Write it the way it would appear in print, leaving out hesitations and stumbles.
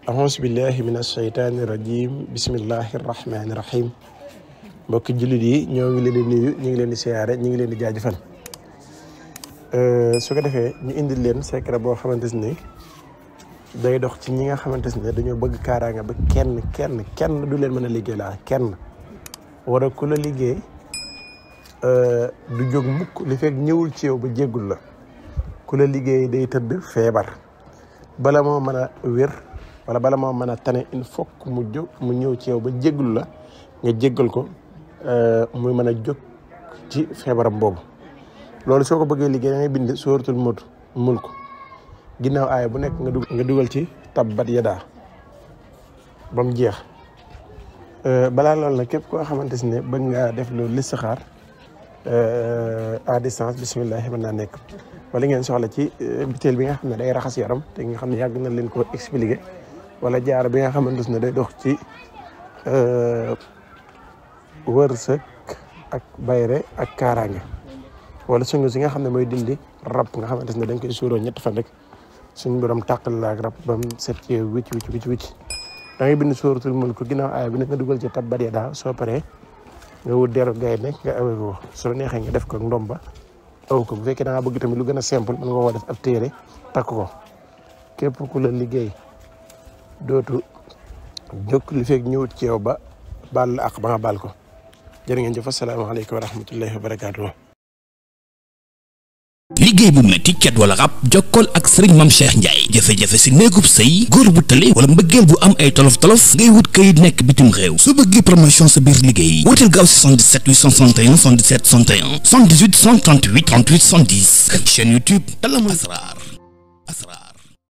أعوذ بالله من الشيطان الرجيم بسم الله الرحمن الرحيم mbokki jullit yi ñoo ngi leen di nuyu ñu ngi leen di siyaare ñu ngi leen di jaajëfal su ko defee ñu indil leen secret boo xamante ni day dox ci ñi nga xamante ne dañoo bëgg kaaraange ba kenn du leen mën a liggéey laa kenn war a ku la liggéey du jóg mukk li fekk ñëwul ci yow ba jéggul la ku la liggéey day tëdd feebar bala moo mën a wér wala bala moo mën a tane il faut que mu jóg mu ñëw ci yow ba jéggul la nga jéggal ko muy mën a jóg ci feebaram boobu loolu soo ko bëggee liggéey da ngay bind sóoratul mulk ginnaaw aaya bu nekk nga dugal ci tabbat yadaa ba mu jeex balaa loolu nag képp koo xamante ne bëgg ngaa def loolu listixaar à distance bisimilah mën naa nekk wala ngeen soxla ci biteel bi nga xam ne day raxas yaram te nga xam ne yàgg na leen ko expliquer wala jaar bi nga xamante ne day dox ci wërsëg ak bayre ak kaaraange wala sungu si nga xam ne mooy dindi rab nga xamante ne dañ koy suuroo ñetti fan rek suñu borom tàqal la ak rab ba mu set ci wicc da ngay bind sóoratul mulk ginnaaw aaya bi nag nga dugal ci tabbat yadaa soo paree nga wut deru gaynde nga awee ko soo neexee nga def ko ndomba aw ko bu fekkee da nga bëgg tamit lu gën a simple mën nga koo def ab téere takk ko képp ku la liggéey dootu jóg li fekk ñëwut ci yow ba baal la ak ba nga baal ko jërë ngeen jëf asalaamaaleykum wa rahmatullahi wa barakaatu. liggéey bu metti cat wala rab jokkool ak Serigne Mame Cheikh Ndiaye jafe-jafe si néegub sëy góor bu tële wala mbëggeel bu am ay tolof-tolof ngay wut kayit nekk bitim réew su bëggee promotion sa biir liggéey wooteel gaaw si 77 861 77 61 78 138 38 110 chaîne YouTube Talamul Asrar